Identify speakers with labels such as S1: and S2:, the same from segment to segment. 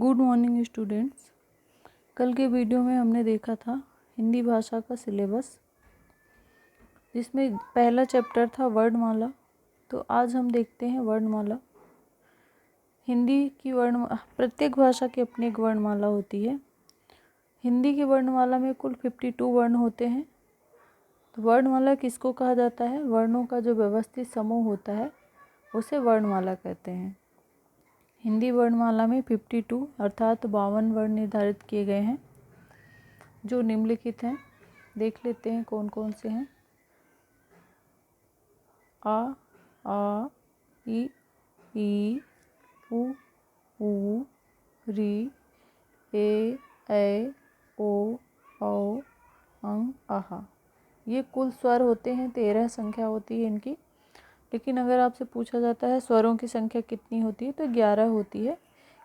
S1: Good morning students. कल के video में हमने देखा था हिंदी भाषा का सिलेबस, जिसमें पहला चैप्टर था वर्णमाला। तो आज हम देखते हैं वर्णमाला। हिंदी की प्रत्येक भाषा की अपनी एक वर्णमाला होती है। हिंदी की वर्णमाला में कुल 52 वर्ण होते हैं। तो वर्णमाला किसको कहा जाता है? वर्णों का जो व्यवस्थित समूह होता है उसे वर्णमाला कहते हैं। हिंदी वर्णमाला में 52 अर्थात 52 वर्ण निर्धारित किए गए हैं, जो निम्नलिखित हैं। देख लेते हैं कौन कौन से हैं। आ, ई, उ, री, ए, ओ, औ, अं, आहा। ये कुल स्वर होते हैं। 13 संख्या होती है इनकी। लेकिन अगर आपसे पूछा जाता है स्वरों की संख्या कितनी होती है, तो 11 होती है,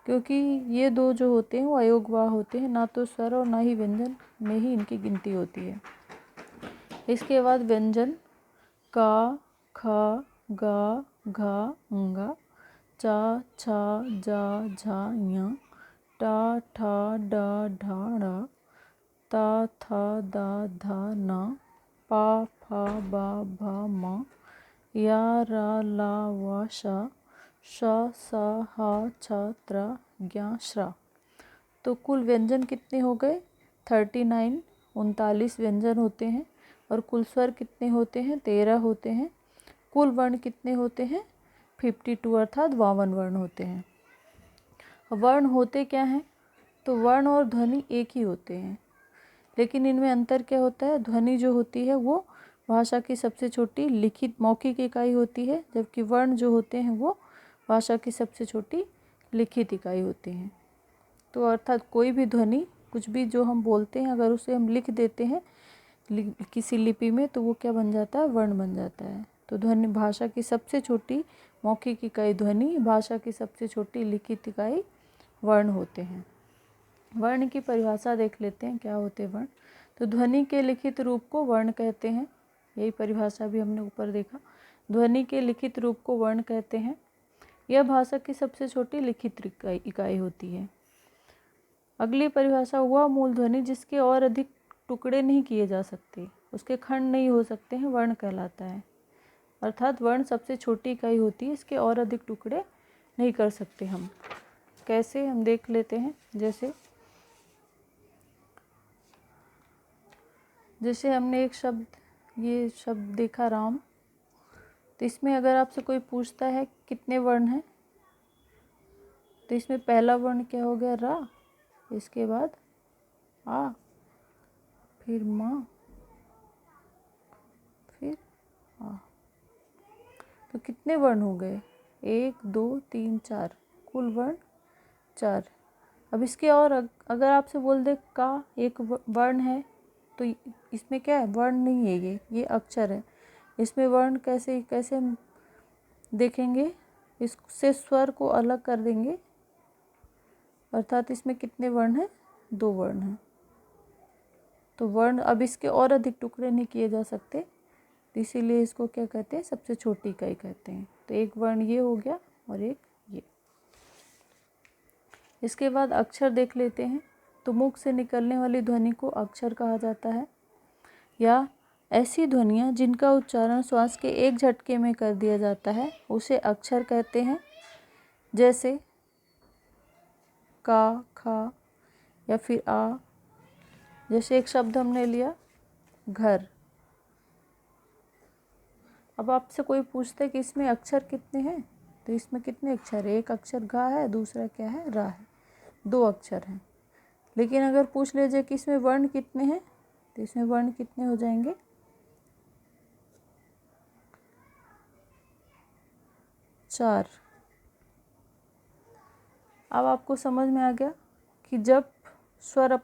S1: क्योंकि ये दो जो होते हैं वो अयोगवाह होते हैं। ना तो स्वर और ना ही व्यंजन में ही इनकी गिनती होती है। इसके बाद व्यंजन का, ख, गा, घा, ंगा, चा, छा, जा, झा, ञ, टा, ठा, डा, ढा, ड़ा, ता, था, दा, धा, ना, पा, फा, बा, भा, मा, या, रा, ला, वा, शा, श, सा, हा, छा, त्रा, ज्ञा, श्रा। तो कुल व्यंजन कितने हो गए? 39 39 व्यंजन होते हैं। और कुल स्वर कितने होते हैं? 13 होते हैं। कुल वर्ण कितने होते हैं? 52 अर्थात 52 वर्ण होते हैं। वर्ण होते क्या हैं? तो वर्ण और ध्वनि एक ही होते हैं, लेकिन इनमें अंतर क्या होता है? ध्वनि जो होती है वो भाषा की सबसे छोटी लिखित मौखिक इकाई होती है, जबकि वर्ण जो होते हैं वो भाषा की सबसे छोटी लिखित इकाई होती हैं। तो अर्थात कोई भी ध्वनि, कुछ भी जो हम बोलते हैं, अगर उसे हम लिख देते हैं किसी लिपि में, तो वो क्या बन जाता है? वर्ण बन जाता है। तो ध्वनि भाषा की सबसे छोटी मौखिक इकाई ध्वनि, भाषा की सबसे छोटी लिखित इकाई वर्ण होते हैं। वर्ण की परिभाषा देख लेते हैं, क्या होते हैं वर्ण। तो ध्वनि के लिखित रूप को वर्ण कहते हैं। यही परिभाषा भी हमने ऊपर देखा। ध्वनि के लिखित रूप को वर्ण कहते हैं। यह भाषा की सबसे छोटी लिखित इकाई होती है। अगली परिभाषा हुआ मूल ध्वनि, जिसके और अधिक टुकड़े नहीं किए जा सकते, उसके खंड नहीं हो सकते हैं, वर्ण कहलाता है। अर्थात वर्ण सबसे छोटी इकाई होती है, इसके और अधिक टुकड़े नहीं कर सकते हम। कैसे? हम देख लेते हैं। जैसे हमने एक शब्द, ये शब्द देखा राम। तो इसमें अगर आपसे कोई पूछता है कितने वर्ण हैं, तो इसमें पहला वर्ण क्या हो गया? रा। इसके बाद आ, फिर मा, फिर आ। तो कितने वर्ण हो गए? 1, 2, 3, 4। कुल वर्ण 4। अब इसके और अगर आपसे बोल दे का एक वर्ण है, तो इसमें क्या है? वर्ण नहीं है, ये अक्षर है। इसमें वर्ण कैसे हम देखेंगे? इससे स्वर को अलग कर देंगे। अर्थात इसमें कितने वर्ण हैं? 2 वर्ण हैं। तो वर्ण अब इसके और अधिक टुकड़े नहीं किए जा सकते, तो इसीलिए इसको क्या कहते हैं? सबसे छोटी इकाई कहते हैं। तो एक वर्ण ये हो गया और एक ये। इसके बाद अक्षर देख लेते हैं। तो मुख से निकलने वाली ध्वनि को अक्षर कहा जाता है, या ऐसी ध्वनियाँ जिनका उच्चारण श्वास के एक झटके में कर दिया जाता है उसे अक्षर कहते हैं। जैसे का, खा, या फिर आ। जैसे एक शब्द हमने लिया घर। अब आपसे कोई पूछता है कि इसमें अक्षर कितने हैं, तो इसमें कितने अक्षर है? एक अक्षर घा है, दूसरा क्या है? रा है। 2 अक्षर हैं। लेकिन अगर पूछ लीजिए कि इसमें वर्ण कितने हैं, तो इसमें वर्ण कितने हो जाएंगे? 4। अब आपको समझ में आ गया कि जब स्वर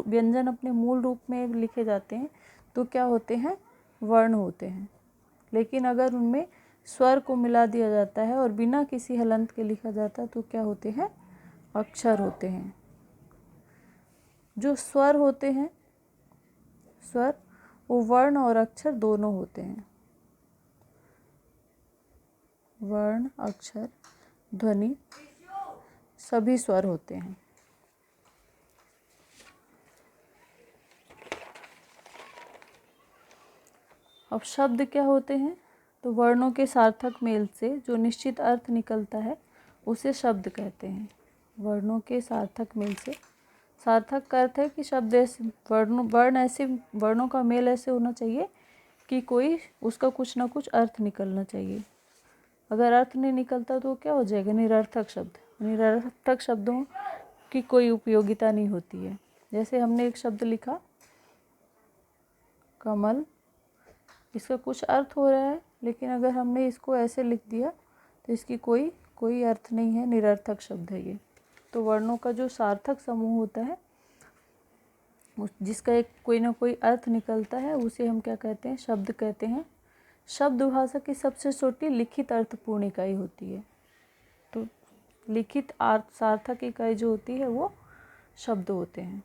S1: व्यंजन अपने मूल रूप में लिखे जाते हैं तो क्या होते हैं? वर्ण होते हैं। लेकिन अगर उनमें स्वर को मिला दिया जाता है और बिना किसी हलंत के लिखा जाता है तो क्या होते हैं? अक्षर होते हैं। जो स्वर होते हैं, वो वर्ण और अक्षर दोनों होते हैं। वर्ण, अक्षर, ध्वनि सभी स्वर होते हैं। अब शब्द क्या होते हैं? तो वर्णों के सार्थक मेल से जो निश्चित अर्थ निकलता है उसे शब्द कहते हैं। वर्णों के सार्थक मेल से, सार्थक का अर्थ है कि शब्द ऐसे वर्ण ऐसे, वर्णों का मेल ऐसे होना चाहिए कि कोई उसका कुछ ना कुछ अर्थ निकलना चाहिए। अगर अर्थ नहीं निकलता तो क्या हो जाएगा? निरर्थक शब्द। निरर्थक शब्दों की कोई उपयोगिता नहीं होती है। जैसे हमने एक शब्द लिखा कमल, इसका कुछ अर्थ हो रहा है, लेकिन अगर हमने इसको ऐसे लिख दिया तो इसकी कोई अर्थ नहीं है, निरर्थक शब्द है ये। तो वर्णों का जो सार्थक समूह होता है, जिसका एक कोई ना कोई अर्थ निकलता है, उसे हम क्या कहते हैं? शब्द कहते हैं। शब्द भाषा की सबसे छोटी लिखित अर्थपूर्ण इकाई होती है। तो लिखित सार्थक इकाई जो होती है वो शब्द होते हैं।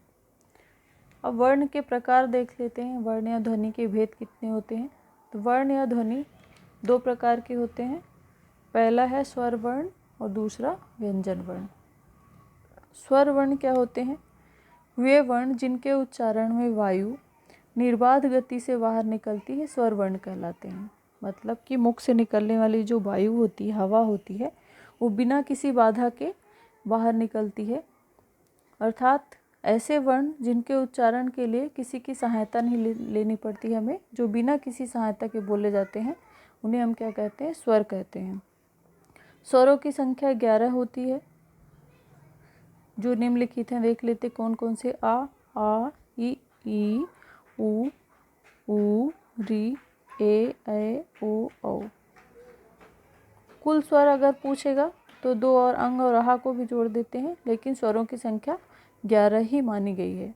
S1: अब वर्ण के प्रकार देख लेते हैं। वर्ण या ध्वनि के भेद कितने होते हैं? तो वर्ण या ध्वनि दो प्रकार के होते हैं। पहला है स्वर वर्ण और दूसरा व्यंजन वर्ण। स्वर वर्ण क्या होते हैं? वे वर्ण जिनके उच्चारण में वायु निर्बाध गति से बाहर निकलती है स्वर वर्ण कहलाते हैं। मतलब कि मुख से निकलने वाली जो वायु होती है, हवा होती है, वो बिना किसी बाधा के बाहर निकलती है। अर्थात ऐसे वर्ण जिनके उच्चारण के लिए किसी की सहायता नहीं लेनी पड़ती हमें, जो बिना किसी सहायता के बोले जाते हैं, उन्हें हम क्या कहते हैं? स्वर कहते हैं। स्वरों की संख्या 11 होती है, जो निम्नलिखित हैं। देख लेते कौन कौन से। आ ई उ री ए ओ औ। कुल स्वर अगर पूछेगा तो 2 और अंग और आहा को भी जोड़ देते हैं, लेकिन स्वरों की संख्या 11 ही मानी गई है।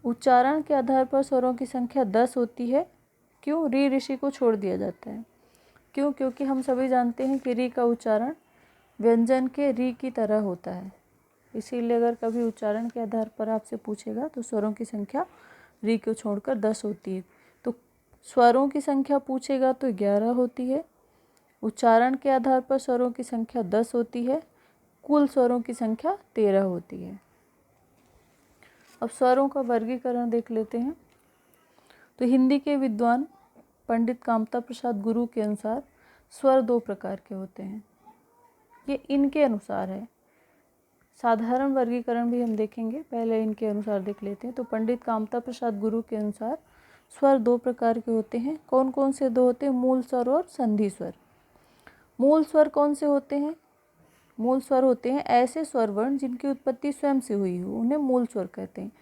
S1: उच्चारण के आधार पर स्वरों की संख्या 10 होती है। क्यों? री ऋषि को छोड़ दिया जाता है। क्यों? क्योंकि हम सभी जानते हैं कि री का उच्चारण व्यंजन के री की तरह होता है। इसीलिए अगर कभी उच्चारण के आधार पर आपसे पूछेगा तो स्वरों की संख्या री को छोड़कर 10 होती है। तो स्वरों की संख्या पूछेगा तो 11 होती है। उच्चारण के आधार पर स्वरों की संख्या 10 होती है। कुल स्वरों की संख्या 13 होती है। अब स्वरों का वर्गीकरण देख लेते हैं। तो हिंदी के विद्वान पंडित कामता प्रसाद गुरु के अनुसार स्वर 2 प्रकार के होते हैं। ये इनके अनुसार है। साधारण वर्गीकरण भी हम देखेंगे, पहले इनके अनुसार देख लेते हैं। तो पंडित कामता प्रसाद गुरु के अनुसार स्वर 2 प्रकार के होते हैं। कौन कौन से 2 होते हैं? मूल स्वर और संधि स्वर। मूल स्वर कौन से होते हैं? मूल स्वर होते हैं ऐसे स्वर वर्ण जिनकी उत्पत्ति स्वयं से हुई हो, उन्हें मूल स्वर कहते हैं।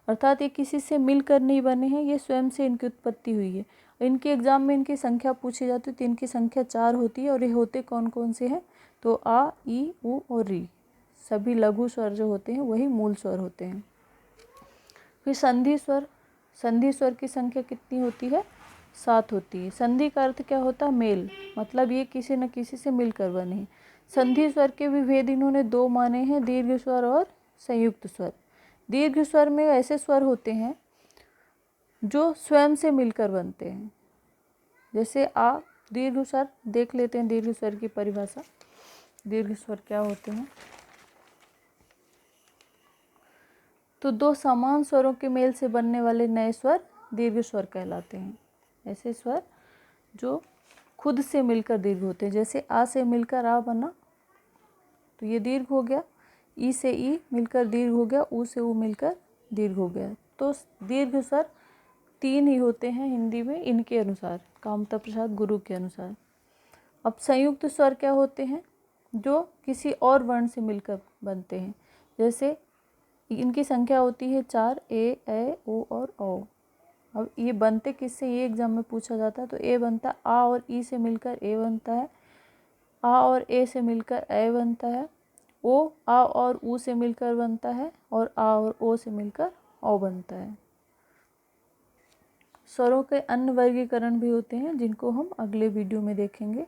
S1: अर्थात ये किसी से मिलकर नहीं बने हैं, ये स्वयं से इनकी उत्पत्ति हुई है। इनके एग्जाम में इनकी संख्या पूछी जाती है तो इनकी संख्या 4 होती है। और ये होते कौन कौन से हैं? तो आ ई उ और री, सभी लघु स्वर जो होते हैं वही मूल स्वर होते हैं। फिर संधि स्वर। संधि स्वर की संख्या कितनी होती है? 7 होती है। संधि का अर्थ क्या होता है? मेल, मतलब ये किसी न किसी से मिलकर बने हैं। संधि स्वर के विभेद इन्होंने 2 माने हैं, दीर्घ स्वर और संयुक्त स्वर। दीर्घ स्वर में ऐसे स्वर होते हैं जो स्वयं से मिलकर बनते हैं। जैसे आ, दीर्घ स्वर देख लेते हैं। दीर्घ स्वर की परिभाषा। दीर्घ स्वर क्या होते हैं? तो 2 समान स्वरों के मेल से बनने वाले नए स्वर दीर्घ स्वर कहलाते हैं। ऐसे स्वर जो खुद से मिलकर दीर्घ होते हैं। जैसे आ से मिलकर आ बना तो ये दीर्घ हो गया। ई से ई मिलकर दीर्घ हो गया। ऊ से ऊ मिलकर दीर्घ हो गया। तो दीर्घ स्वर 3 ही होते हैं हिंदी में, इनके अनुसार, कामता प्रसाद गुरु के अनुसार। अब संयुक्त स्वर क्या होते हैं? जो किसी और वर्ण से मिलकर बनते हैं। जैसे इनकी संख्या होती है 4, ए ओ और औ। अब ये बनते किससे, ये एग्जाम में पूछा जाता है। तो ए बनता है आ और ई से मिलकर ए बनता है। आ और ए से मिलकर ए बनता है। ओ आ और ऊ से मिलकर बनता है। और आ और ओ से मिलकर औ बनता है। स्वरों के अन्य वर्गीकरण भी होते हैं जिनको हम अगले वीडियो में देखेंगे।